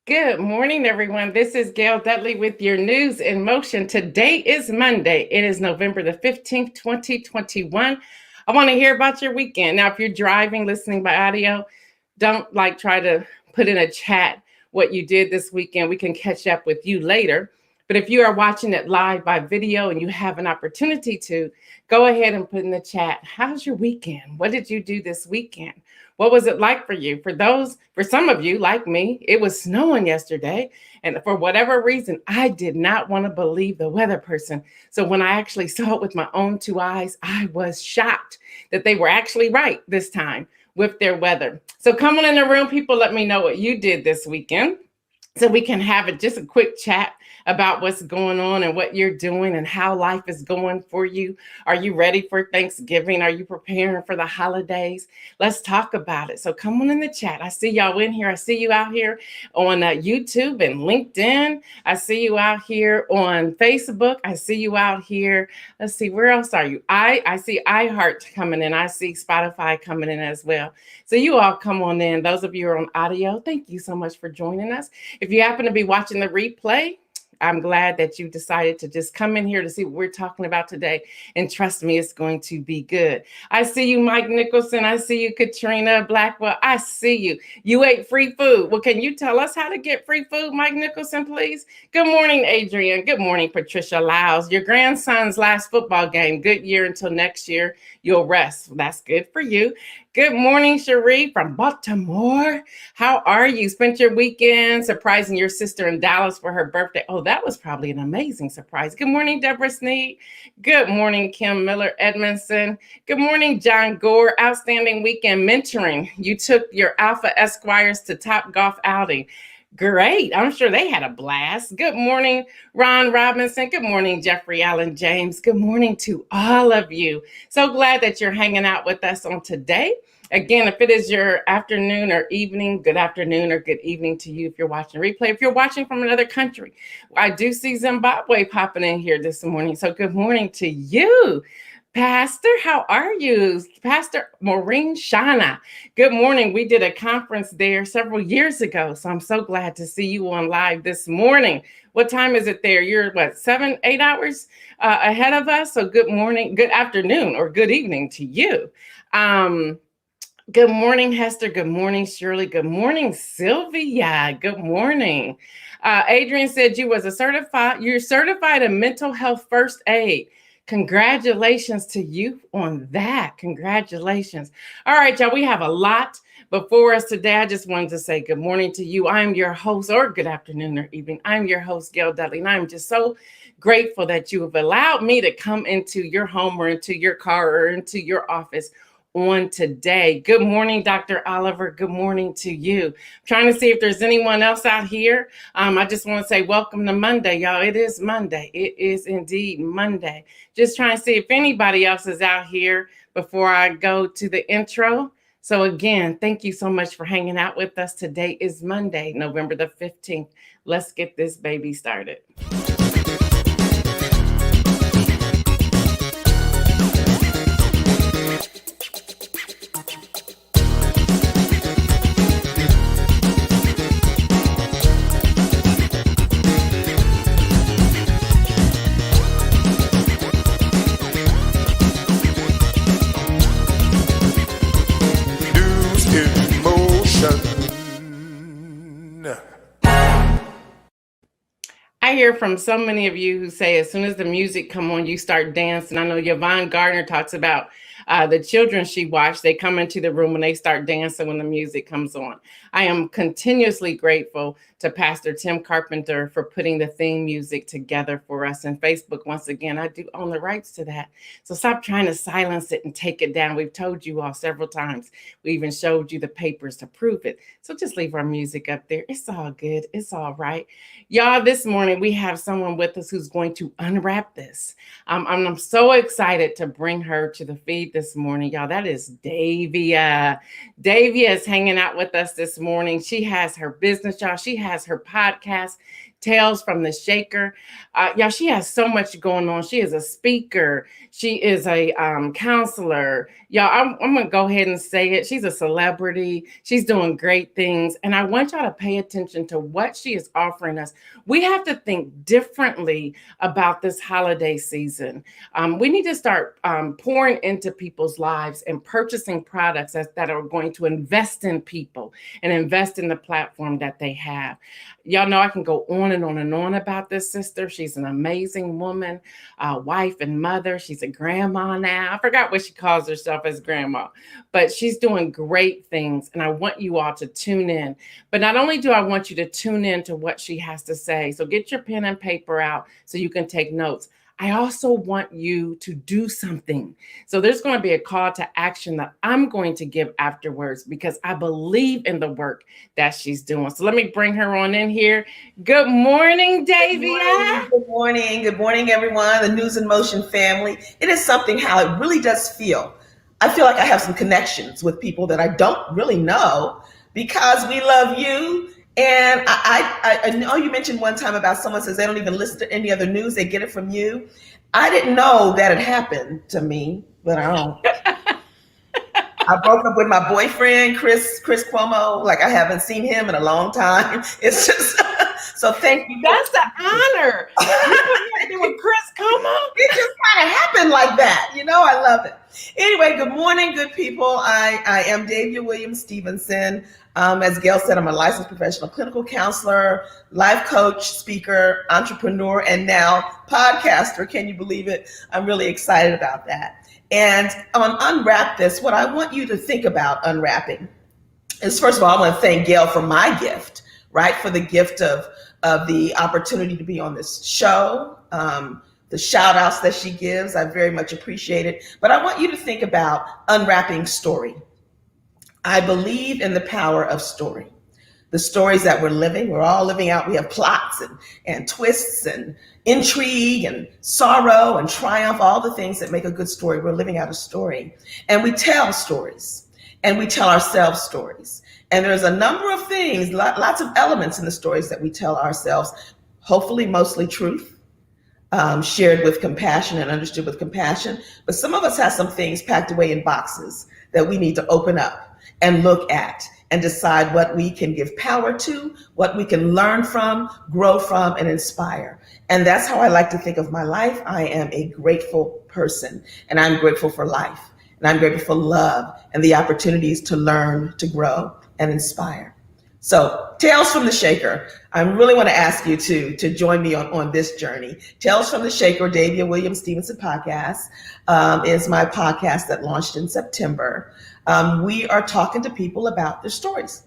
Good morning, everyone. This is Gail Dudley with your news in motion. Today is Monday. It is November the 15th, 2021. I want to hear about your weekend. Now, if you're driving, listening by audio, don't try to put in a chat what you did this weekend. We can catch up with you later. But if you are watching it live by video and you have an opportunity to, go ahead and put in the chat, how's your weekend? What did you do this weekend? What was it like for you? For some of you, like me, it was snowing yesterday. And for whatever reason, I did not want to believe the weather person. So when I actually saw it with my own two eyes, I was shocked that they were actually right this time with their weather. So come on in the room, people, let me know what you did this weekend, so we can have just a quick chat about what's going on and what you're doing and how life is going for you. Are you ready for Thanksgiving? Are you preparing for the holidays? Let's talk about it. So come on in the chat. I see y'all in here. I see you out here on YouTube and LinkedIn. I see you out here on Facebook. I see you out here. Let's see, where else are you? I see iHeart coming in. I see Spotify coming in as well. So you all come on in. Those of you who are on audio, thank you so much for joining us. If you happen to be watching the replay, I'm glad that you decided to just come in here to see what we're talking about today. And trust me, it's going to be good. I see you, Mike Nicholson. I see you, Katrina Blackwell. I see you. You ate free food. Well, can you tell us how to get free food, Mike Nicholson, please? Good morning, Adrian. Good morning, Patricia Lyles. Your grandson's last football game. Good year until next year. You'll rest. That's good for you. Good morning, Cherie from Baltimore. How are you? Spent your weekend surprising your sister in Dallas for her birthday. Oh, that was probably an amazing surprise. Good morning, Deborah Sneed. Good morning, Kim Miller Edmondson. Good morning, John Gore. Outstanding weekend mentoring. You took your Alpha Esquires to Top Golf outing. Great. I'm sure they had a blast. Good morning, Ron Robinson. Good morning, Jeffrey Allen James. Good morning to all of you. So glad that you're hanging out with us on today. Again, if it is your afternoon or evening, good afternoon or good evening to you if you're watching replay. If you're watching from another country, I do see Zimbabwe popping in here this morning. So good morning to you. Pastor, how are you? Pastor Maureen Shana. Good morning. We did a conference there several years ago, so I'm so glad to see you on live this morning. What time is it there? You're 7, 8 hours ahead of us. So good morning, good afternoon, or good evening to you. Good morning, Hester. Good morning, Shirley. Good morning, Sylvia. Good morning. Adrian said you're certified in mental health first aid. Congratulations to you on that. Congratulations. All right, y'all, we have a lot before us today. I just wanted to say good morning to you. I'm your host, or good afternoon or evening. I'm your host, Gail Dudley, and I'm just so grateful that you have allowed me to come into your home or into your car or into your office on today. Good morning, Dr. Oliver. Good morning to you. I'm trying to see if there's anyone else out here. I just want to say welcome to Monday, y'all. It is Monday. It is indeed Monday. Just trying to see if anybody else is out here before I go to the intro. So again, thank you so much for hanging out with us. Today is Monday, November the 15th. Let's get this baby started. I hear from so many of you who say as soon as the music come on, you start dancing. I know Yvonne Gardner talks about the children she watched. They come into the room and they start dancing when the music comes on. I am continuously grateful to Pastor Tim Carpenter for putting the theme music together for us. And Facebook, once again, I do own the rights to that. So stop trying to silence it and take it down. We've told you all several times. We even showed you the papers to prove it. So just leave our music up there. It's all good. It's all right. Y'all, this morning we have someone with us who's going to unwrap this. I'm so excited to bring her to the feed this morning, y'all. That is Davia. Davia is hanging out with us this morning. She has her business, y'all. She has her podcast, Tales from the Shaker. Yeah, she has so much going on. She is a speaker. She is a counselor. Y'all, I'm going to go ahead and say it. She's a celebrity. She's doing great things. And I want y'all to pay attention to what she is offering us. We have to think differently about this holiday season. We need to start pouring into people's lives and purchasing products that are going to invest in people and invest in the platform that they have. Y'all know I can go on and on and on about this sister. She's an amazing woman, wife and mother. She's a grandma now. I forgot what she calls herself as grandma, but she's doing great things. And I want you all to tune in. But not only do I want you to tune in to what she has to say, so get your pen and paper out so you can take notes. I also want you to do something. So there's going to be a call to action that I'm going to give afterwards because I believe in the work that she's doing. So let me bring her on in here. Good morning, Davia. Good morning. Good morning, everyone. The News in Motion family. It is something how it really does feel. I feel like I have some connections with people that I don't really know because we love you. And I know you mentioned one time about someone says they don't even listen to any other news. They get it from you. I didn't know that had happened to me, but I don't. I broke up with my boyfriend, Chris Cuomo. Like I haven't seen him in a long time. It's just, so thank you. That's the honor. You with Chris Cuomo? It just kind of happened like that. You know, I love it. Anyway, good morning, good people. I am Davia Williams Stevenson. As Gail said, I'm a licensed professional clinical counselor, life coach, speaker, entrepreneur, and now podcaster. Can you believe it? I'm really excited about that. And on Unwrap This, what I want you to think about unwrapping is, first of all, I want to thank Gail for my gift, right? For the gift of the opportunity to be on this show, the shout outs that she gives. I very much appreciate it. But I want you to think about unwrapping story. I believe in the power of story. The stories that we're living, we're all living out. We have plots and twists and intrigue and sorrow and triumph, all the things that make a good story. We're living out a story. And we tell stories and we tell ourselves stories. And there's a number of things, lots of elements in the stories that we tell ourselves, hopefully mostly truth, shared with compassion and understood with compassion. But some of us have some things packed away in boxes that we need to open up and look at and decide what we can give power to, what we can learn from, grow from, and inspire. And that's how I like to think of my life. I am a grateful person, and I'm grateful for life, and I'm grateful for love and the opportunities to learn, to grow, and inspire. So Tales from the Shaker, I really want to ask you to join me on this journey. Tales from the Shaker, Davia Williams Stevenson podcast, is my podcast that launched in September. We are talking to people about their stories.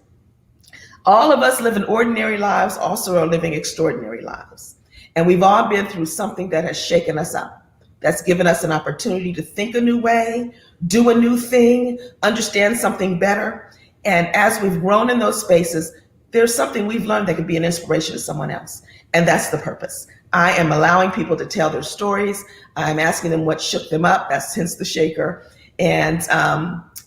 All of us living ordinary lives also are living extraordinary lives. And we've all been through something that has shaken us up, that's given us an opportunity to think a new way, do a new thing, understand something better. And as we've grown in those spaces, there's something we've learned that could be an inspiration to someone else. And that's the purpose. I am allowing people to tell their stories. I'm asking them what shook them up. That's hence the shaker. And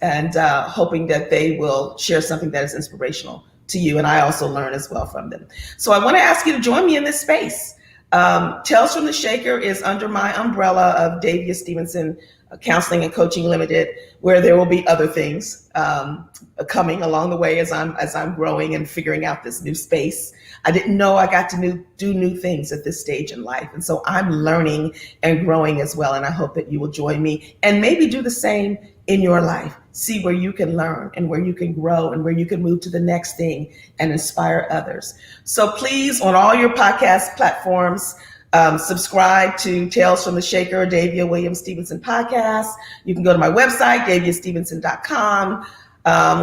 hoping that they will share something that is inspirational to you. And I also learn as well from them. So I want to ask you to join me in this space. Tales from the Shaker is under my umbrella of Davia Stevenson Counseling and Coaching Limited, where there will be other things coming along the way as I'm growing and figuring out this new space. I didn't know I got to do new things at this stage in life. And so I'm learning and growing as well. And I hope that you will join me and maybe do the same in your life. See where you can learn and where you can grow and where you can move to the next thing and inspire others. So please, on all your podcast platforms, subscribe to Tales from the Shaker, Davia Williams Stevenson podcast. You can go to my website, daviastevenson.com,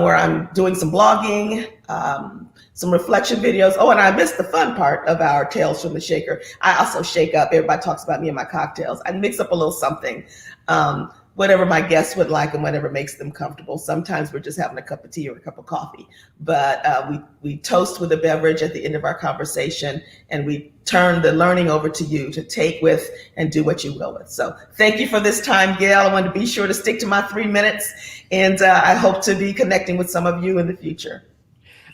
where I'm doing some blogging, some reflection videos. Oh, and I missed the fun part of our Tales from the Shaker. I also shake up. Everybody talks about me and my cocktails. I mix up a little something, whatever my guests would like and whatever makes them comfortable. Sometimes we're just having a cup of tea or a cup of coffee, but we toast with a beverage at the end of our conversation, and we turn the learning over to you to take with and do what you will with. So thank you for this time, Gail. I wanted to be sure to stick to my 3 minutes, and I hope to be connecting with some of you in the future.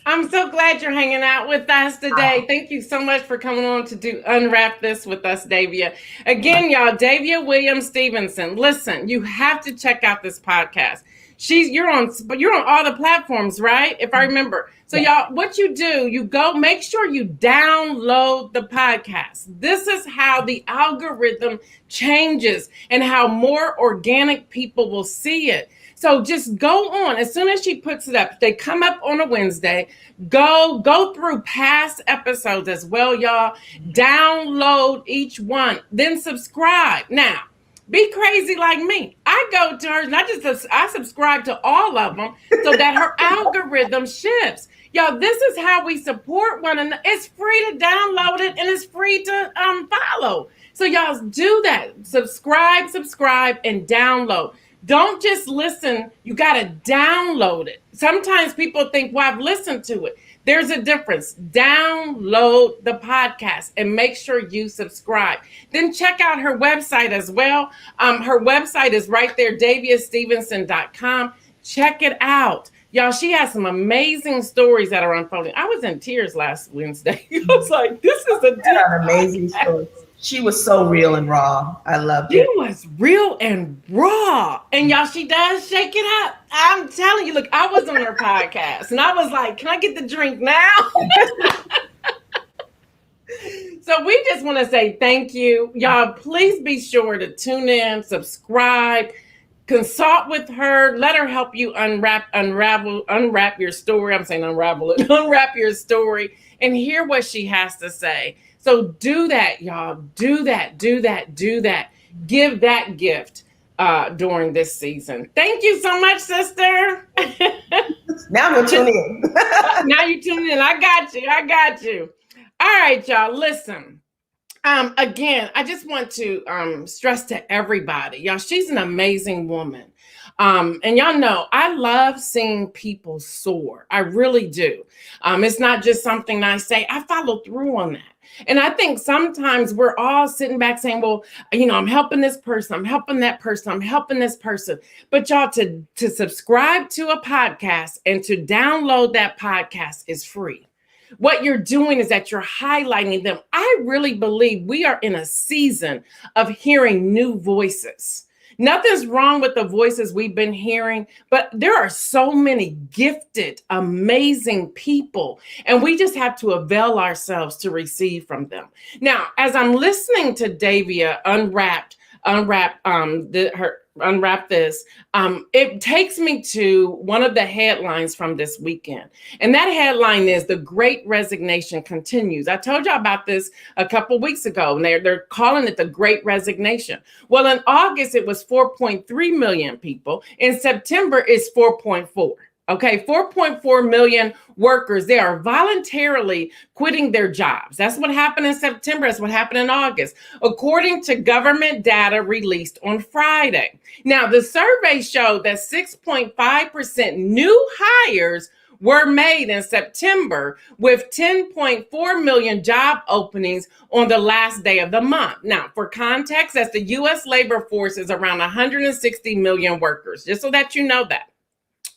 I'm so glad you're hanging out with us today. Thank you so much for coming on to do Unwrap This with us, Davia. Again, y'all, Davia Williams Stevenson. Listen, you have to check out this podcast. You're on all the platforms, right? If I remember. So y'all, what you do, you go make sure you download the podcast. This is how the algorithm changes and how more organic people will see it. So just go on. As soon as she puts it up, they come up on a Wednesday. Go through past episodes as well, y'all. Download each one, then subscribe. Now, be crazy like me. I go to her and I subscribe to all of them so that her algorithm shifts. Y'all, this is how we support one another. It's free to download it and it's free to follow. So y'all do that. Subscribe, and download. Don't just listen. You got to download it. Sometimes people think, well, I've listened to it. There's a difference. Download the podcast and make sure you subscribe. Then check out her website as well. Her website is right there, daviastevenson.com. Check it out. Y'all, she has some amazing stories that are unfolding. I was in tears last Wednesday. I was like, this is an amazing story. She was so real and raw. I loved it. She was real and raw. And y'all, she does shake it up. I'm telling you, look, I was on her podcast and I was like, can I get the drink now? So we just want to say thank you. Y'all, please be sure to tune in, subscribe, consult with her. Let her help you unwrap your story. I'm saying unravel it. Unwrap your story and hear what she has to say. So do that, y'all. Do that. Give that gift during this season. Thank you so much, sister. Now I'm going to tune in. Now you tune in. I got you. All right, y'all. Listen. Again, I just want to stress to everybody, y'all, she's an amazing woman. And y'all know, I love seeing people soar. I really do. It's not just something I say. I follow through on that. And I think sometimes we're all sitting back saying, well, I'm helping this person. I'm helping that person. I'm helping this person. But y'all, to subscribe to a podcast and to download that podcast is free. What you're doing is that you're highlighting them. I really believe we are in a season of hearing new voices. Nothing's wrong with the voices we've been hearing, but there are so many gifted, amazing people, and we just have to avail ourselves to receive from them. Now, as I'm listening to Davia unwrap this, it takes me to one of the headlines from this weekend. And that headline is "The Great Resignation Continues." I told y'all about this a couple weeks ago, and they're calling it the Great Resignation. Well, in August, it was 4.3 million people. In September, it's 4.4. Okay, 4.4 million workers, they are voluntarily quitting their jobs. That's what happened in September. That's what happened in August, according to government data released on Friday. Now, the survey showed that 6.5% new hires were made in September, with 10.4 million job openings on the last day of the month. Now, for context, that's the U.S. labor force is around 160 million workers, just so that you know that.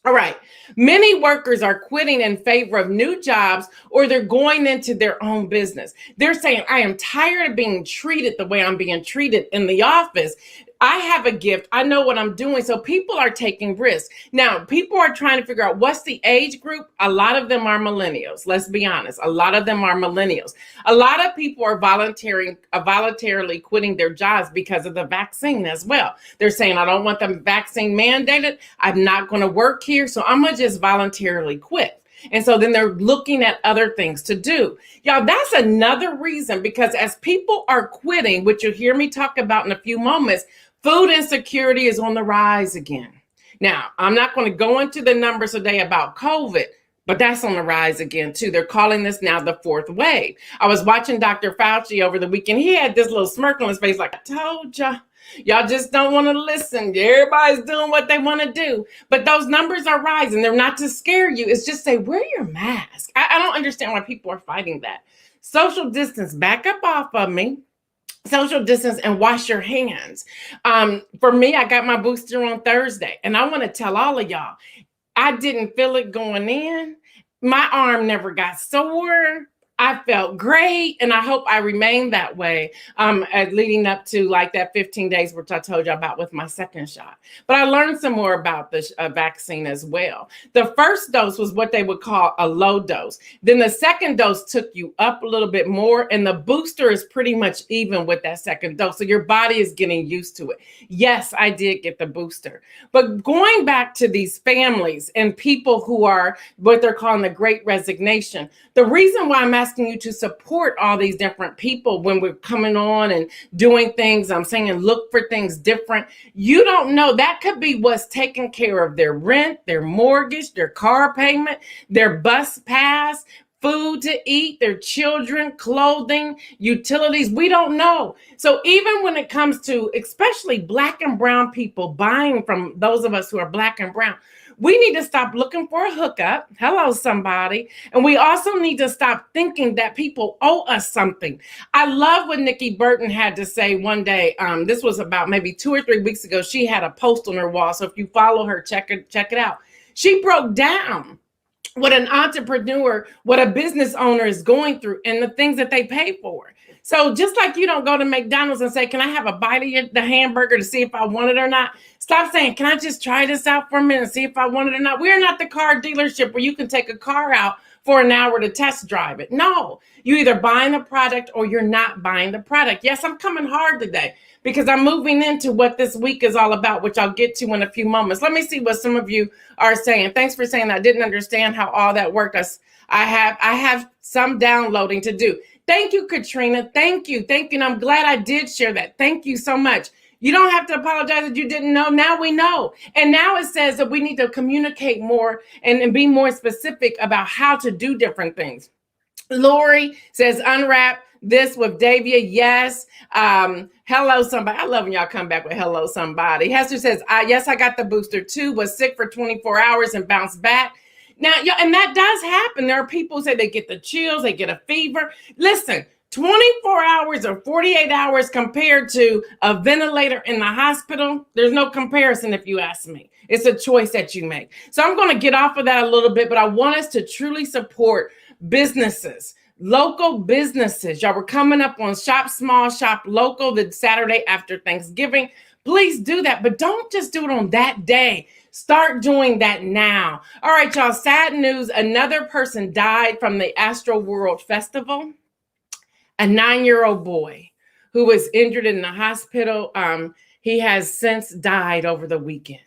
All right. Many workers are quitting in favor of new jobs, or they're going into their own business. They're saying, I am tired of being treated the way I'm being treated in the office. I have a gift. I know what I'm doing. So people are taking risks. Now, people are trying to figure out what's the age group. A lot of them are millennials. Let's be honest. A lot of them are millennials. A lot of people are voluntarily quitting their jobs because of the vaccine as well. They're saying, I don't want the vaccine mandated. I'm not going to work here. So I'm going to just voluntarily quit. And so then they're looking at other things to do. Y'all, that's another reason, because as people are quitting, which you'll hear me talk about in a few moments, food insecurity is on the rise again. Now, I'm not going to go into the numbers today about COVID, but that's on the rise again, too. They're calling this now the fourth wave. I was watching Dr. Fauci over the weekend. He had this little smirk on his face like, I told y'all. Y'all just don't want to listen. Everybody's doing what they want to do. But those numbers are rising. They're not to scare you. It's just say, wear your mask. I don't understand why people are fighting that. Social distance, back up off of me. Social distance and wash your hands. For me, I got my booster on Thursday. And I want to tell all of y'all, I didn't feel it going in. my arm never got sore. I felt great, and I hope I remain that way leading up to like that 15 days, which I told you about with my second shot. But I learned some more about the vaccine as well. The first dose was what they would call a low dose. Then the second dose took you up a little bit more, and the booster is pretty much even with that second dose. So your body is getting used to it. Yes, I did get the booster. But going back to these families and people who are what they're calling the Great Resignation, the reason why I'm asking you to support all these different people when we're coming on and doing things, I'm saying look for things different. You don't know. That could be what's taking care of their rent, their mortgage, their car payment, their bus pass, food to eat, their children, clothing, utilities. We don't know. So even when it comes to especially Black and brown people buying from those of us who are Black and brown, we need to stop looking for a hookup. Hello, somebody. And we also need to stop thinking that people owe us something. I love what Nikki Burton had to say one day. This was about maybe 2 or 3 weeks ago. She had a post on her wall. So if you follow her, check it out. She broke down what an entrepreneur, what a business owner is going through and the things that they pay for. So just like you don't go to McDonald's and say, can I have a bite of the hamburger to see if I want it or not? Stop saying, can I just try this out for a minute and see if I want it or not? We're not the car dealership where you can take a car out for an hour to test drive it. No, you either buying the product or you're not buying the product. Yes, I'm coming hard today because I'm moving into what this week is all about, which I'll get to in a few moments. Let me see what some of you are saying. Thanks for saying that. I didn't understand how all that worked. I have some downloading to do. Thank you, Katrina. Thank you. And I'm glad I did share that. Thank you so much. You don't have to apologize that you didn't know. Now we know. And now it says that we need to communicate more and be more specific about how to do different things. Lori says, unwrap this with Davia. Yes. Hello, somebody. I love when y'all come back with hello, somebody. Hester says, yes, I got the booster too, was sick for 24 hours and bounced back. Now, and that does happen. There are people who say they get the chills, they get a fever. Listen, 24 hours or 48 hours compared to a ventilator in the hospital, there's no comparison if you ask me. It's a choice that you make. So I'm going to get off of that a little bit, but I want us to truly support businesses, local businesses. Y'all were coming up on Shop Small, Shop Local the Saturday after Thanksgiving. Please do that, but don't just do it on that day. Start doing that now. All right, y'all, sad news. Another person died from the Astro World Festival. A 9-year-old boy who was injured in the hospital. He has since died over the weekend.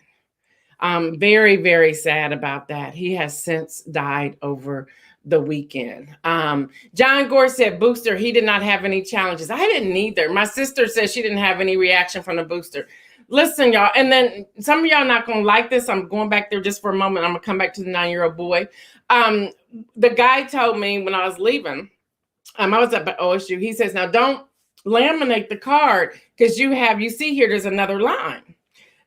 Very, very sad about that. He has since died over the weekend. John Gore said booster, he did not have any challenges. I didn't either. My sister said she didn't have any reaction from the booster. Listen, y'all, and then some of y'all not gonna like this. I'm going back there just for a moment. I'm gonna come back to the 9-year-old boy. The guy told me when I was leaving, I was up at OSU. He says, now don't laminate the card because you see here, there's another line.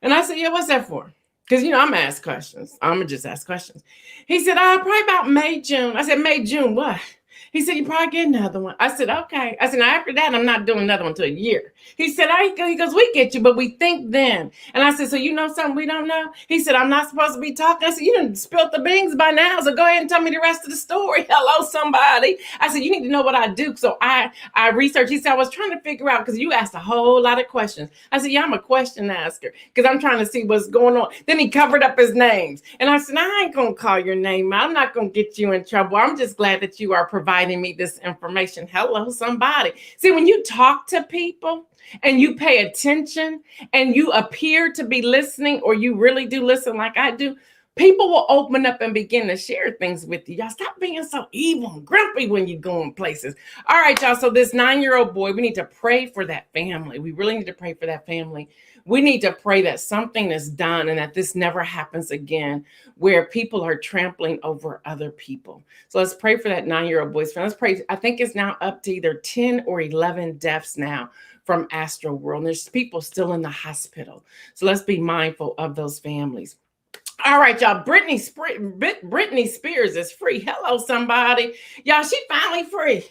And I said, yeah, what's that for? Because, I'm going to ask questions. I'm going to just ask questions. He said, probably about May, June. I said, May, June, what? He said, you probably get another one. I said, okay. I said, now after that, I'm not doing another one until a year. He said, he goes, we get you, but we think then. And I said, so you know something we don't know? He said, I'm not supposed to be talking. I said, you done spilled the beans by now, so go ahead and tell me the rest of the story. Hello, somebody. I said, you need to know what I do. So I researched. He said, I was trying to figure out, because you asked a whole lot of questions. I said, yeah, I'm a question asker, because I'm trying to see what's going on. Then he covered up his names. And I said, I ain't going to call your name out. I'm not going to get you in trouble. I'm just glad that you are providing me this information. Hello, somebody. See, when you talk to people and you pay attention and you appear to be listening, or you really do listen like I do, people will open up and begin to share things with you. Y'all stop being so evil and grumpy when you go in places. All right, y'all. So this 9-year-old boy, we need to pray for that family. We really need to pray for that family. We need to pray that something is done and that this never happens again, where people are trampling over other people. So let's pray for that 9-year-old boy's friend. Let's pray. I think it's now up to either 10 or 11 deaths now from Astro World. And there's people still in the hospital. So let's be mindful of those families. All right, y'all. Britney Spears is free. Hello, somebody. Y'all, she finally free.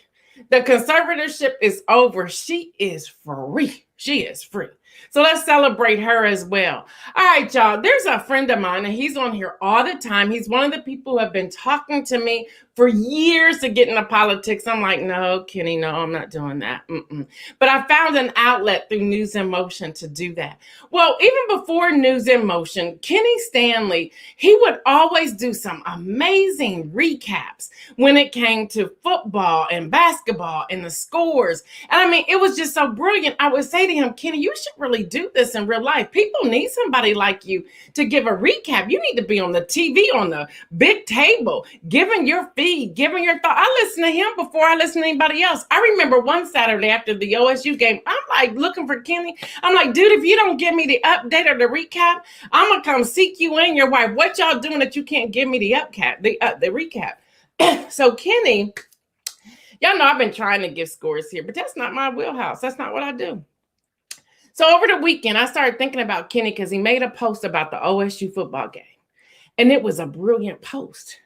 The conservatorship is over. She is free. She is free. So let's celebrate her as well. All right, y'all. There's a friend of mine, and he's on here all the time. He's one of the people who have been talking to me for years to get into politics. I'm like, no, Kenny, no, I'm not doing that. But I found an outlet through News in Motion to do that. Well, even before News in Motion, Kenny Stanley, he would always do some amazing recaps when it came to football and basketball and the scores. And I mean, it was just so brilliant. I would say to him, Kenny, you should really do this in real life. People need somebody like you to give a recap. You need to be on the TV, on the big table, giving your feed, giving your thought. I listened to him before I listened to anybody else. I remember one Saturday after the OSU game, I'm like looking for Kenny. I'm like, dude, if you don't give me the update or the recap, I'm gonna come seek you and your wife. What y'all doing that you can't give me the recap? So Kenny, y'all know I've been trying to give scores here, but that's not my wheelhouse. That's not what I do. So over the weekend, I started thinking about Kenny because he made a post about the OSU football game. And it was a brilliant post.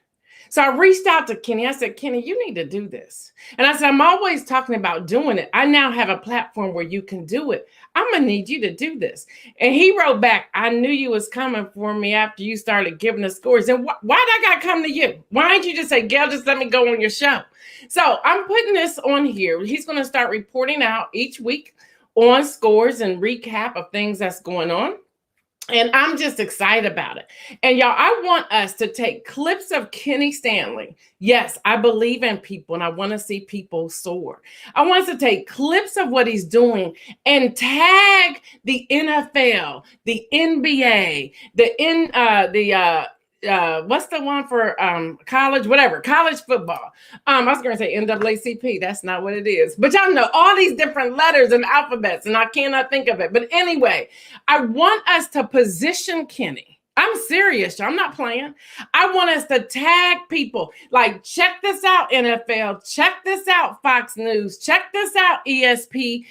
So I reached out to Kenny. I said, Kenny, you need to do this. And I said, I'm always talking about doing it. I now have a platform where you can do it. I'm going to need you to do this. And he wrote back, I knew you was coming for me after you started giving the scores. And why'd I got to come to you? Why didn't you just say, Gail, just let me go on your show? So I'm putting this on here. He's going to start reporting out each week on scores and recap of things that's going on. And I'm just excited about it. And y'all, I want us to take clips of Kenny Stanley. Yes, I believe in people and I want to see people soar. I want us to take clips of what he's doing and tag the NFL, the NBA, what's the one for college, whatever, college football. I was going to say NAACP. That's not what it is. But y'all know all these different letters and alphabets, and I cannot think of it. But anyway, I want us to position Kenny. I'm serious, y'all. I'm not playing. I want us to tag people. Like, check this out, NFL. Check this out, Fox News. Check this out, ESPN.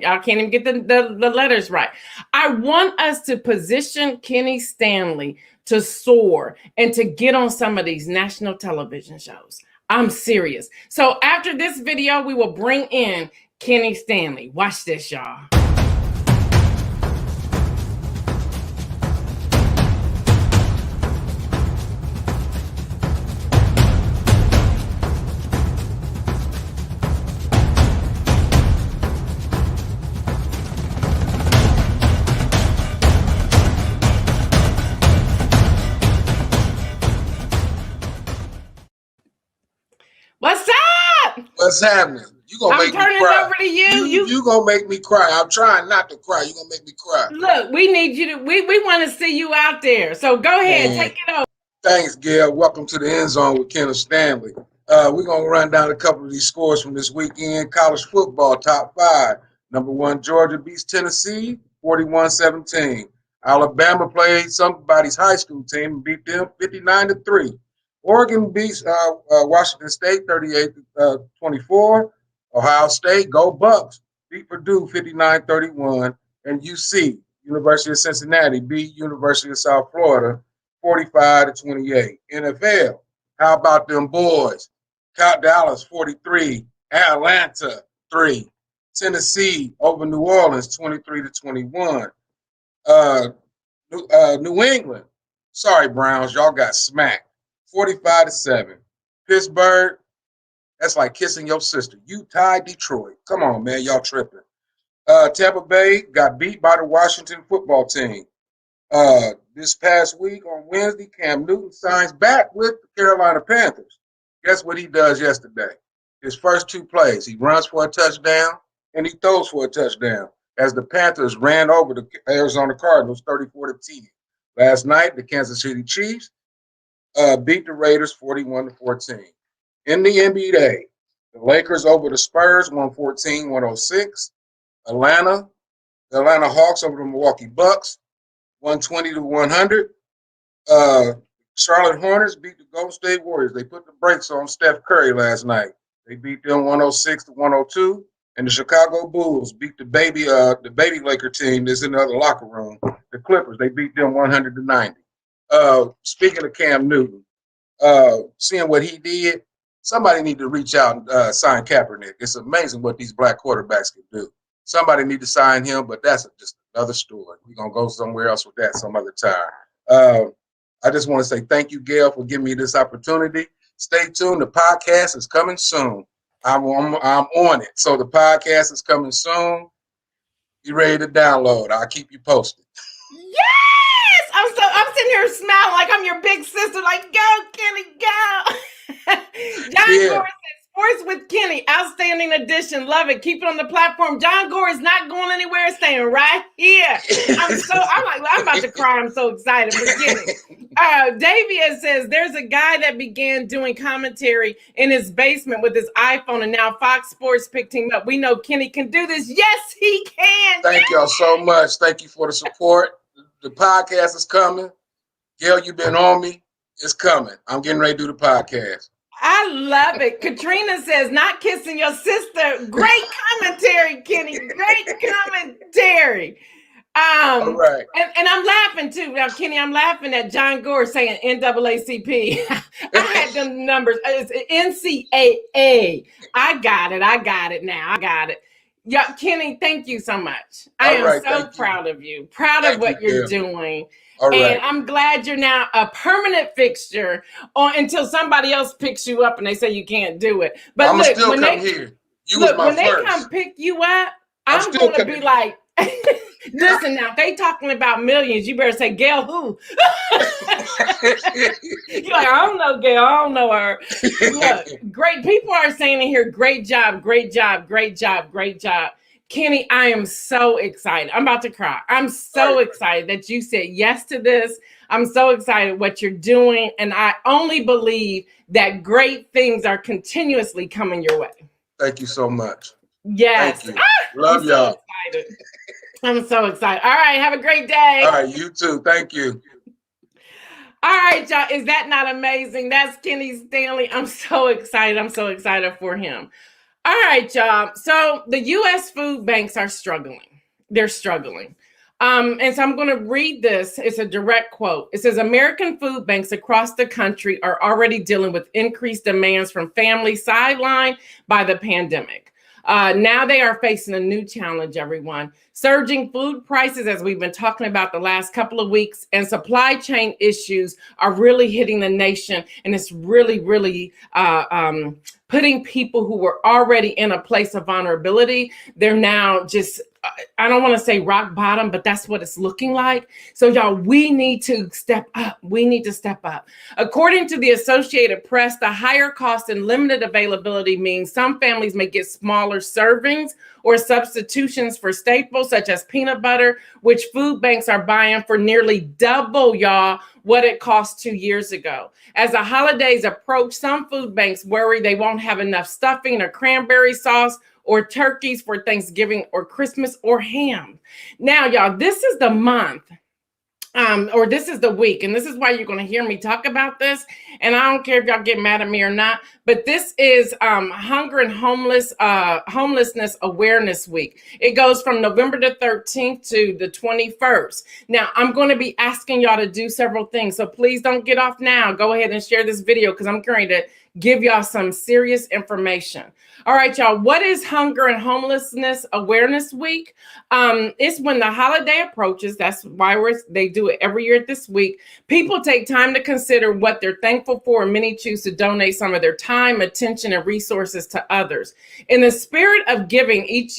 I can't even get the letters right. I want us to position Kenny Stanley to soar and to get on some of these national television shows. I'm serious. So after this video, we will bring in Kenny Stanley. Watch this, y'all. What's up? What's happening? You gonna make me cry. I'm turning it over to you. You gonna make me cry. I'm trying not to cry. You gonna make me cry. Look, we need you to. We want to see you out there. So go ahead, take it over. Thanks, Gail. Welcome to the EndZone with Kenneth Stanley. We're gonna run down a couple of these scores from this weekend. College football, top 5. Number 1, Georgia beats Tennessee, 41-17. Alabama played somebody's high school team and beat them 59-3. Oregon beats Washington State 38-24. Ohio State, go Bucks, beat Purdue 59-31. And UC, University of Cincinnati, beat University of South Florida 45-28. NFL, how about them boys? Dallas 43, Atlanta 3. Tennessee over New Orleans 23-21. New England, sorry Browns, y'all got smacked. 45-7. Pittsburgh, that's like kissing your sister. Utah, Detroit. Come on, man, y'all tripping. Tampa Bay got beat by the Washington football team. This past week on Wednesday, Cam Newton signs back with the Carolina Panthers. Guess what he does yesterday? His first 2 plays, he runs for a touchdown and he throws for a touchdown as the Panthers ran over the Arizona Cardinals 34-10. Last night, the Kansas City Chiefs beat the Raiders 41-14. In the NBA, the Lakers over the Spurs 114-106. The Atlanta Hawks over the Milwaukee Bucks 120-100. Charlotte Hornets beat the Golden State Warriors. They put the brakes on Steph Curry last night. They beat them 106-102. And the Chicago Bulls beat the baby Laker team that's in the other locker room. The Clippers, they beat them 100-90. Speaking of Cam Newton, seeing what he did, Somebody need to reach out and sign Kaepernick. It's amazing what these black quarterbacks can do. Somebody need to sign him, but that's just another story. We're going to go somewhere else with that some other time. I just want to say thank you, Gail, for giving me this opportunity. Stay tuned. The podcast is coming soon. I'm on it. So the podcast is coming soon. You ready to download? I'll keep you posted. Yes! I'm sitting here smiling like I'm your big sister. Like, go, Kenny, go. John Gore says, Sports with Kenny, outstanding edition. Love it. Keep it on the platform. John Gore is not going anywhere, staying right here. I'm about to cry. I'm so excited for Kenny. Davia says there's a guy that began doing commentary in his basement with his iPhone, and now Fox Sports picked him up. We know Kenny can do this. Yes, he can. Thank y'all so much. Thank you for the support. The podcast is coming. Gail, you've been on me. It's coming. I'm getting ready to do the podcast. I love it. Katrina says, not kissing your sister. Great commentary, Kenny. Great commentary. All right. And I'm laughing too. Now, Kenny, I'm laughing at John Gore saying NAACP. I had them numbers. It's NCAA. I got it now. I got it. Yeah, Kenny, thank you so much. I am so proud of you. Proud of what you're doing. And I'm glad you're now a permanent fixture until somebody else picks you up and they say you can't do it. But I'm still come here. When they come pick you up, I'm going to be like, listen now, they talking about millions. You better say, Gail, who? You're like, I don't know Gail. I don't know her. Look, great. People are saying in here, great job, great job, great job, great job. Kenny, I am so excited. I'm about to cry. I'm so excited that you said yes to this. I'm so excited what you're doing. And I only believe that great things are continuously coming your way. Thank you so much. Yes. Thank you. Love y'all. I'm so excited. All right. Have a great day. All right. You too. Thank you. All right, y'all. Is that not amazing? That's Kenny Stanley. I'm so excited. I'm so excited for him. All right, y'all. So the U.S. food banks are struggling. They're struggling. And so I'm going to read this. It's a direct quote. It says, American food banks across the country are already dealing with increased demands from families sidelined by the pandemic. Now they are facing a new challenge, everyone. Surging food prices, as we've been talking about the last couple of weeks, and supply chain issues are really hitting the nation. And it's really, really putting people who were already in a place of vulnerability. They're now just, I don't want to say rock bottom, but that's what it's looking like. So y'all, we need to step up. We need to step up. According to the Associated Press, the higher cost and limited availability means some families may get smaller servings or substitutions for staples such as peanut butter, which food banks are buying for nearly double, y'all, what it cost 2 years ago. As the holidays approach, some food banks worry they won't have enough stuffing or cranberry sauce or turkeys for Thanksgiving or Christmas or ham. Now, y'all, this is the month. Or this is the week, and this is why you're going to hear me talk about this. And I don't care if y'all get mad at me or not, but this is Hunger and Homelessness Awareness Week. It goes from November the 13th to the 21st. Now, I'm going to be asking y'all to do several things, so please don't get off now. Go ahead and share this video because I'm going to give y'all some serious information. All right, y'all, what is Hunger and Homelessness Awareness Week? It's when the holiday approaches. That's why they do it every year this week. People take time to consider what they're thankful for, and many choose to donate some of their time, attention, and resources to others. In the spirit of giving, each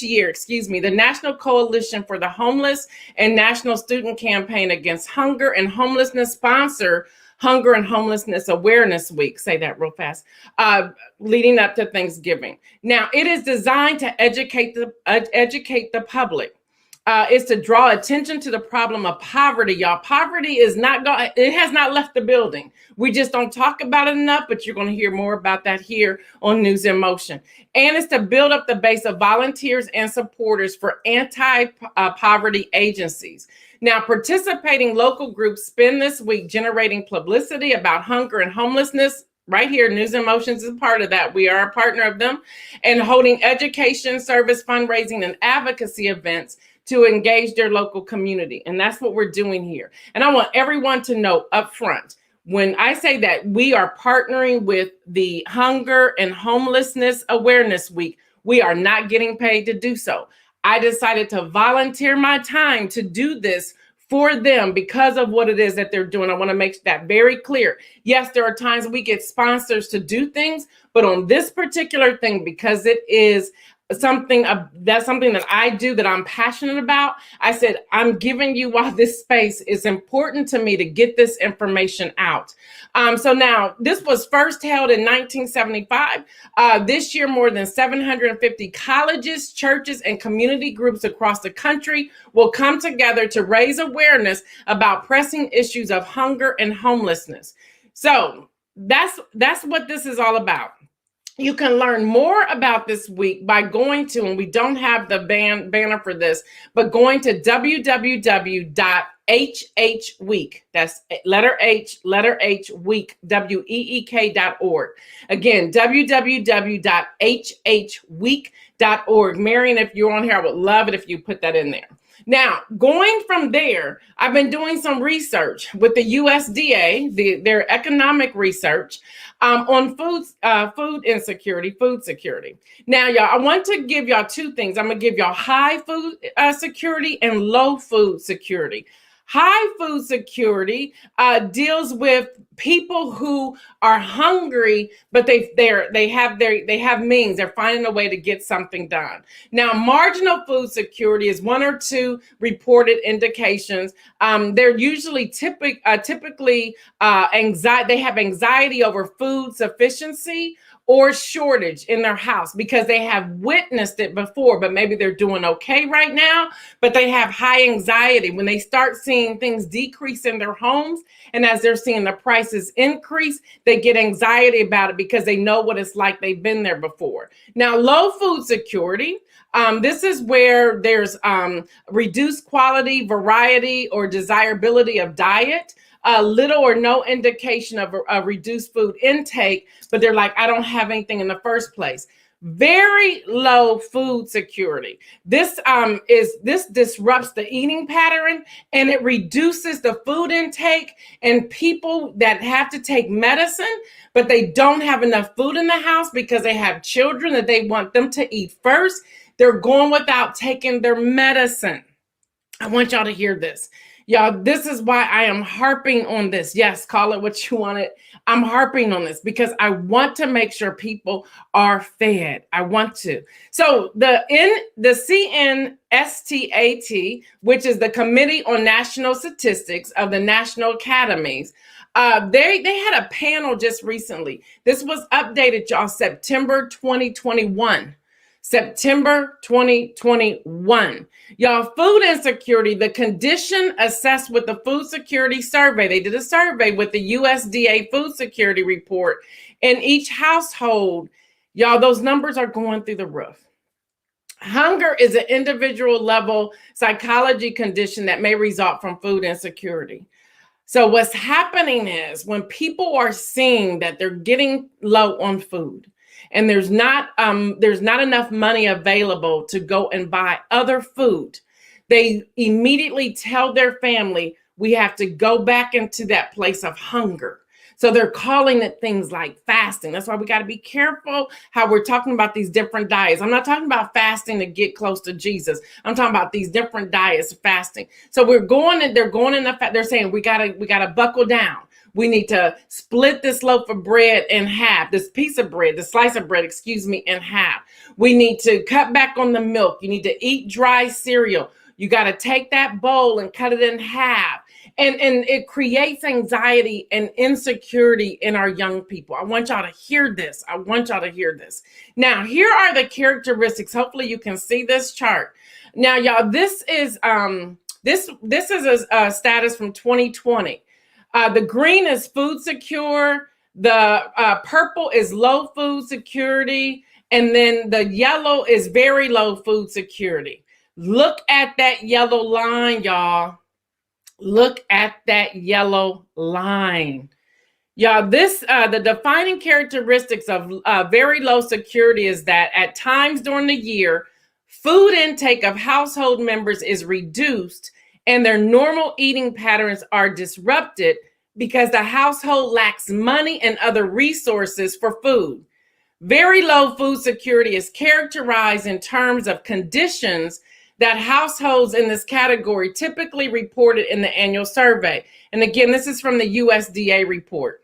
year, the National Coalition for the Homeless and National Student Campaign Against Hunger and Homelessness sponsor Hunger and Homelessness Awareness Week. Say that real fast. Leading up to Thanksgiving. Now, it is designed to educate the public. It's to draw attention to the problem of poverty, y'all. Poverty is it has not left the building. We just don't talk about it enough, but you're going to hear more about that here on News in Motion. And it's to build up the base of volunteers and supporters for anti-poverty agencies. Now, participating local groups spend this week generating publicity about hunger and homelessness. Right here, News in Motions is part of that. We are a partner of them, and holding education, service, fundraising, and advocacy events to engage their local community. And that's what we're doing here. And I want everyone to know up front, When I say that we are partnering with the Hunger and Homelessness Awareness Week, we are not getting paid to do so. I decided to volunteer my time to do this for them because of what it is that they're doing. I want to make that very clear. Yes, there are times we get sponsors to do things, but on this particular thing, because it is something that I do that I'm passionate about, I said, I'm giving you all this space. It's important to me to get this information out. So now this was first held in 1975. This year, more than 750 colleges, churches, and community groups across the country will come together to raise awareness about pressing issues of hunger and homelessness. So that's what this is all about. You can learn more about this week by going to, and we don't have the banner for this, but going to www.hhweek. That's letter H, week, week.org. Again, www.hhweek.org. Marion, if you're on here, I would love it if you put that in there. Now, going from there, I've been doing some research with the USDA, their economic research on food insecurity, food security. Now, y'all, I want to give y'all two things. I'm going to give y'all high food security and low food security. High food security deals with people who are hungry, but they have means. They're finding a way to get something done. Now, marginal food security is one or two reported indications. They're usually typically anxiety. They have anxiety over food sufficiency or shortage in their house because they have witnessed it before, but maybe they're doing okay right now, but they have high anxiety when they start seeing things decrease in their homes. And as they're seeing the prices increase, they get anxiety about it because they know what it's like. They've been there before. Now, low food security. This is where there's reduced quality, variety, or desirability of diet. Little or no indication of a reduced food intake, but they're like, I don't have anything in the first place. Very low food security. This disrupts the eating pattern and it reduces the food intake, and people that have to take medicine, but they don't have enough food in the house because they have children that they want them to eat first. They're going without taking their medicine. I want y'all to hear this. Y'all, this is why I am harping on this. Yes, call it what you want it. I'm harping on this because I want to make sure people are fed. I want to. So the CNSTAT, which is the Committee on National Statistics of the National Academies, they had a panel just recently. This was updated, y'all, September 2021. September 2021. Y'all, food insecurity, the condition assessed with the Food Security Survey. They did a survey with the USDA Food Security Report. In each household, y'all, those numbers are going through the roof. Hunger is an individual level psychology condition that may result from food insecurity. So what's happening is when people are seeing that they're getting low on food, and there's not enough money available to go and buy other food, they immediately tell their family, we have to go back into that place of hunger. So they're calling it things like fasting. That's why we got to be careful how we're talking about these different diets. I'm not talking about fasting to get close to Jesus. I'm talking about these different diets of fasting. So they're going in they're saying we gotta buckle down. We need to split this loaf of bread in half, this slice of bread, in half. We need to cut back on the milk. You need to eat dry cereal. You got to take that bowl and cut it in half. And it creates anxiety and insecurity in our young people. I want y'all to hear this. Now, here are the characteristics. Hopefully you can see this chart. Now, y'all, this is a status from 2020. The green is food secure. The purple is low food security. And then the yellow is very low food security. Look at that yellow line, y'all. Look at that yellow line. Y'all, the defining characteristics of very low security is that at times during the year, food intake of household members is reduced and their normal eating patterns are disrupted because the household lacks money and other resources for food. Very low food security is characterized in terms of conditions that households in this category typically reported in the annual survey. And again, this is from the USDA report.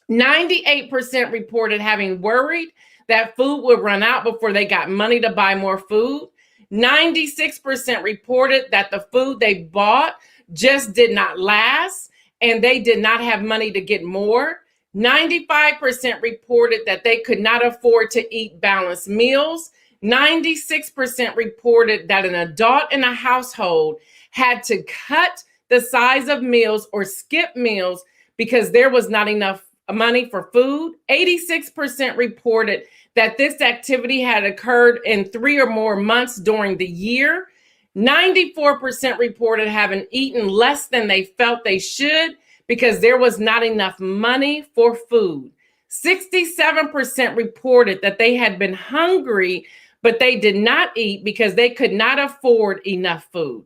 98% reported having worried that food would run out before they got money to buy more food. 96% reported that the food they bought just did not last and they did not have money to get more. 95% reported that they could not afford to eat balanced meals. 96% reported that an adult in a household had to cut the size of meals or skip meals because there was not enough money for food. 86% reported that this activity had occurred in 3 or more months during the year. 94% reported having eaten less than they felt they should because there was not enough money for food. 67% reported that they had been hungry, but they did not eat because they could not afford enough food.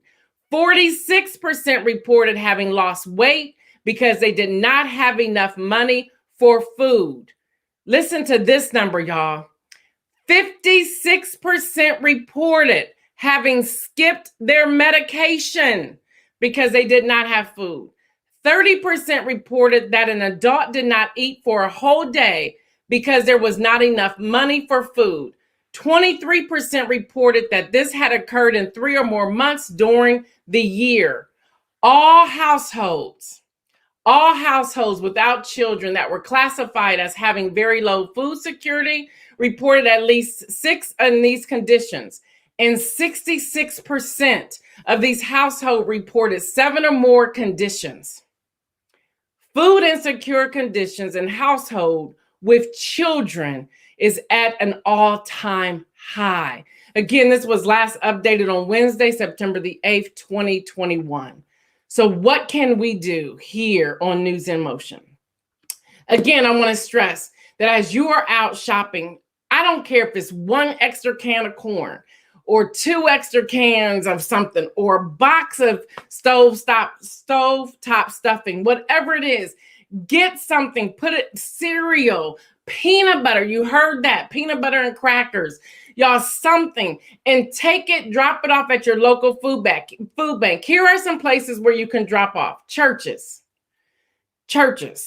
46% reported having lost weight because they did not have enough money for food. Listen to this number, y'all. 56% reported having skipped their medication because they did not have food. 30% reported that an adult did not eat for a whole day because there was not enough money for food. 23% reported that this had occurred in 3 or more months during the year. All households without children that were classified as having very low food security reported at least 6 in these conditions. And 66% of these households reported 7 or more conditions. Food insecure conditions in household with children is at an all-time high. Again, this was last updated on Wednesday, September the 8th, 2021. So what can we do here on News in Motion? Again, I want to stress that as you are out shopping, I don't care if it's 1 extra can of corn or 2 extra cans of something or a box of stovetop stuffing, whatever it is, get something, put it, cereal, peanut butter. You heard that, peanut butter and crackers, y'all, something, and take it, drop it off at your local food bank. Here are some places where you can drop off. Churches.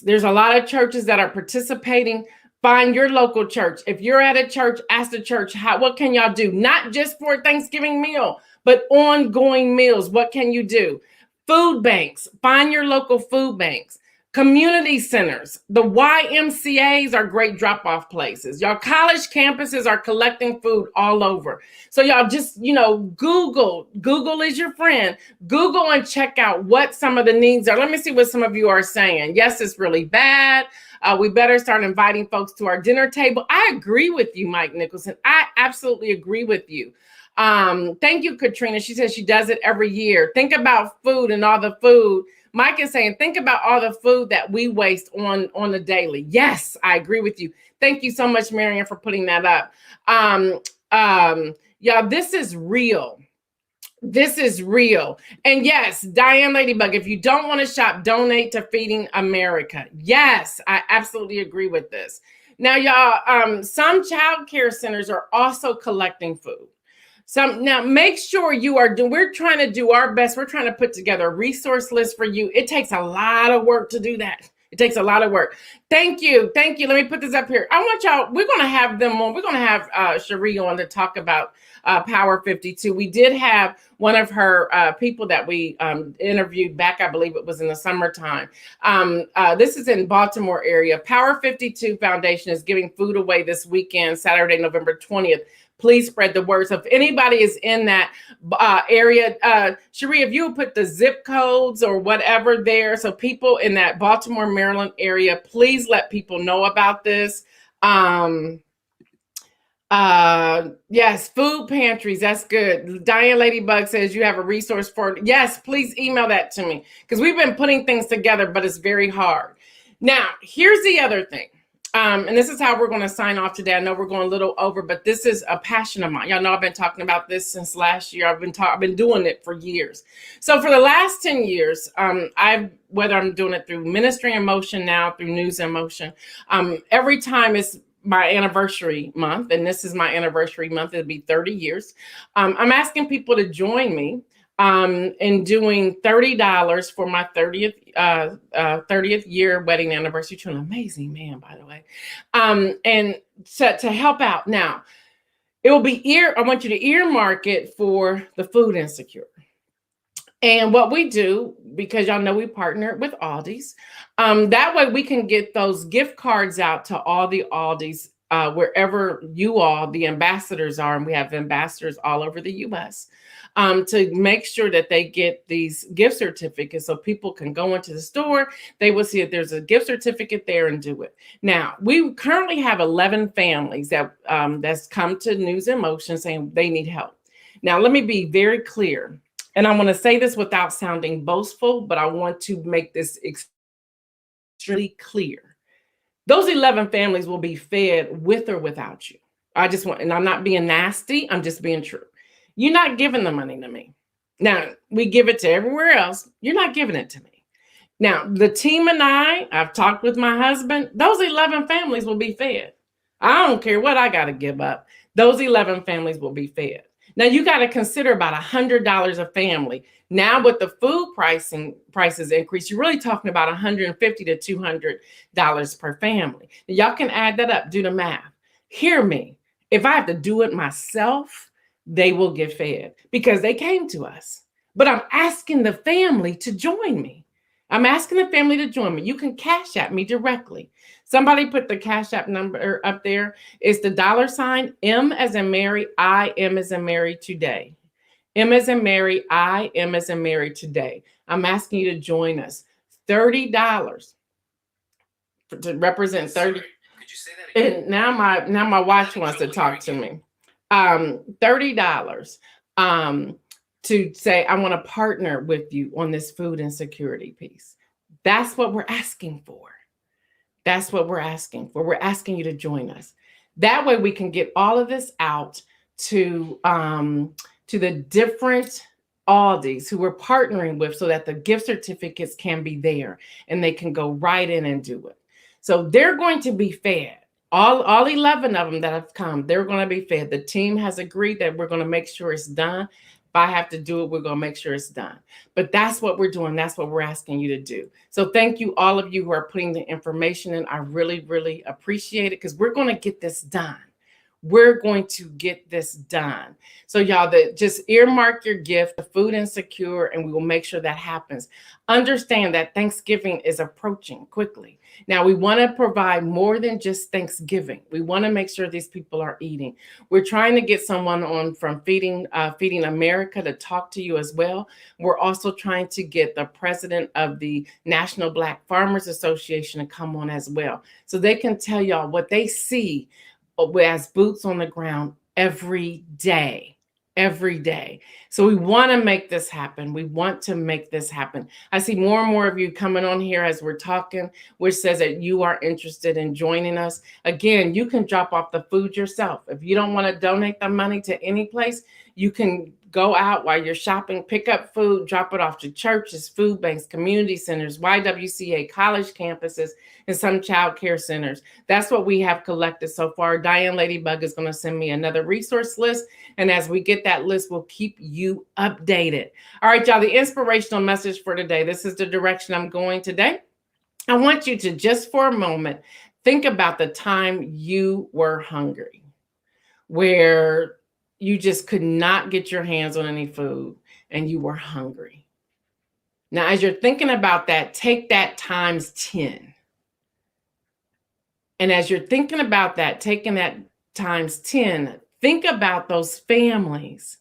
There's a lot of churches that are participating. Find your local church. If you're at a church, ask the church, what can y'all do? Not just for a Thanksgiving meal, but ongoing meals. What can you do? Food banks. Find your local food banks. Community centers. The YMCAs are great drop-off places. Y'all, college campuses are collecting food all over. So y'all just, Google is your friend. Google and check out what some of the needs are. Let me see what some of you are saying. Yes, it's really bad. We better start inviting folks to our dinner table. I agree with you, Mike Nicholson. I absolutely agree with you. Thank you, Katrina. She says she does it every year. Think about food and all the food. Mike is saying, think about all the food that we waste on the daily. Yes, I agree with you. Thank you so much, Marian, for putting that up. Y'all, this is real. This is real. And yes, Diane Ladybug, if you don't want to shop, donate to Feeding America. Yes, I absolutely agree with this. Now, y'all, some child care centers are also collecting food. Now, make sure we're trying to do our best. We're trying to put together a resource list for you. It takes a lot of work to do that. It takes a lot of work. Thank you. Let me put this up here. I want y'all, we're going to have them on. We're going to have Cherie on to talk about Power 52. We did have one of her people that we interviewed back, I believe it was in the summertime. This is in Baltimore area. Power 52 Foundation is giving food away this weekend, Saturday, November 20th. Please spread the word. So if anybody is in that area, Cherie, if you would put the zip codes or whatever there, so people in that Baltimore, Maryland area, please let people know about this. Yes, food pantries. That's good. Diane Ladybug says you have a resource for it. Yes, please email that to me because we've been putting things together, but it's very hard. Now, here's the other thing. And this is how we're going to sign off today. I know we're going a little over, but this is a passion of mine. Y'all know I've been talking about this since last year. I've been doing it for years. So for the last 10 years, whether I'm doing it through Ministry in Motion now, through News in Motion, every time it's my anniversary month, and this is my anniversary month, it'll be 30 years. I'm asking people to join me in doing $30 for my 30th year wedding anniversary to an amazing man, by the way. And to help out. Now, it will be I want you to earmark it for the food insecure. And what we do, because y'all know we partner with Aldi's, that way we can get those gift cards out to all the Aldi's, wherever you all, the ambassadors are, and we have ambassadors all over the U.S., to make sure that they get these gift certificates so people can go into the store. They will see if there's a gift certificate there and do it. Now, we currently have 11 families that's come to News in Motion saying they need help. Now, let me be very clear. And I want to say this without sounding boastful, but I want to make this extremely clear. Those 11 families will be fed with or without you. And I'm not being nasty. I'm just being true. You're not giving the money to me. Now, we give it to everywhere else. You're not giving it to me. Now, the team and I've talked with my husband. Those 11 families will be fed. I don't care what I got to give up. Those 11 families will be fed. Now, you got to consider about $100 a family. Now, with the food prices increase, you're really talking about $150 to $200 per family. Y'all can add that up, do the math. Hear me. If I have to do it myself, they will get fed because they came to us. But I'm asking the family to join me. I'm asking the family to join me. You can Cash App me directly. Somebody put the Cash App number up there. It's the $ M as in Mary, I M as in Mary today. M as in Mary, I M as in Mary today. I'm asking you to join us. $30 to represent 30. Could you say that again? And now my watch wants to talk to me. $30 to say, I want to partner with you on this food insecurity piece. That's what we're asking for. That's what we're asking for. We're asking you to join us. That way we can get all of this out to the different Aldi's who we're partnering with so that the gift certificates can be there and they can go right in and do it. So they're going to be fed. All 11 of them that have come, they're going to be fed. The team has agreed that we're going to make sure it's done. If I have to do it, we're going to make sure it's done. But that's what we're doing. That's what we're asking you to do. So thank you, all of you who are putting the information in. I really, really appreciate it because we're going to get this done. We're going to get this done. So y'all, just earmark your gift, the food insecure, and we will make sure that happens. Understand that Thanksgiving is approaching quickly. Now, we want to provide more than just Thanksgiving. We want to make sure these people are eating. We're trying to get someone on from Feeding America to talk to you as well. We're also trying to get the president of the National Black Farmers Association to come on as well, so they can tell y'all what they see as boots on the ground every day. So we want to make this happen. We want to make this happen. I see more and more of you coming on here as we're talking, which says that you are interested in joining us. Again, you can drop off the food yourself. If you don't want to donate the money to any place, you can go out while you're shopping, pick up food, drop it off to churches, food banks, community centers, YWCA, college campuses, and some child care centers. That's what we have collected so far. Diane Ladybug is going to send me another resource list. And as we get that list, we'll keep you updated. All right, y'all, the inspirational message for today. This is the direction I'm going today. I want you to just for a moment, think about the time you were hungry, where you just could not get your hands on any food and you were hungry. Now, as you're thinking about that, take that times 10. And as you're thinking about that, taking that times 10, think about those families,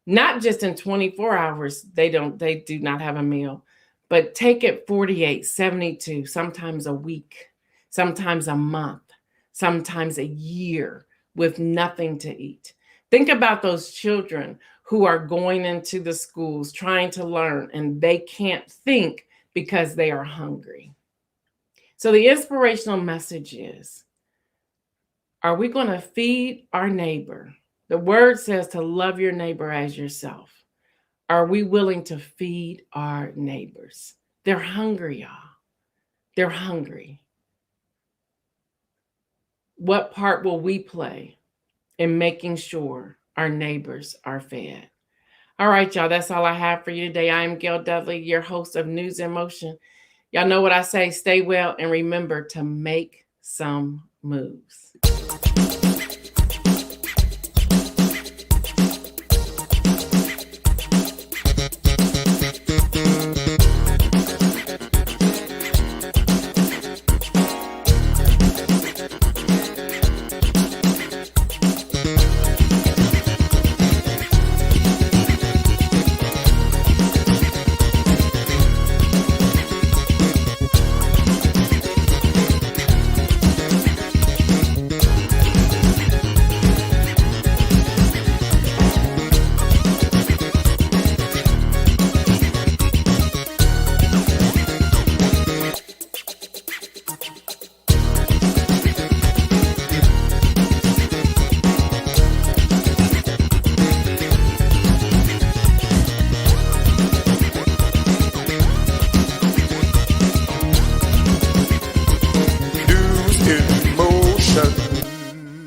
not just in 24 hours, they do not have a meal, but take it 48, 72, sometimes a week, sometimes a month, sometimes a year with nothing to eat. Think about those children who are going into the schools trying to learn and they can't think because they are hungry. So the inspirational message is Are we going to feed our neighbor? The word says to love your neighbor as yourself. Are we willing to feed our neighbors? They're hungry, y'all. They're hungry. What part will we play in making sure our neighbors are fed? All right, y'all, that's all I have for you today. I am Gail Dudley, your host of News in Motion. Y'all know what I say, stay well and remember to make some moves.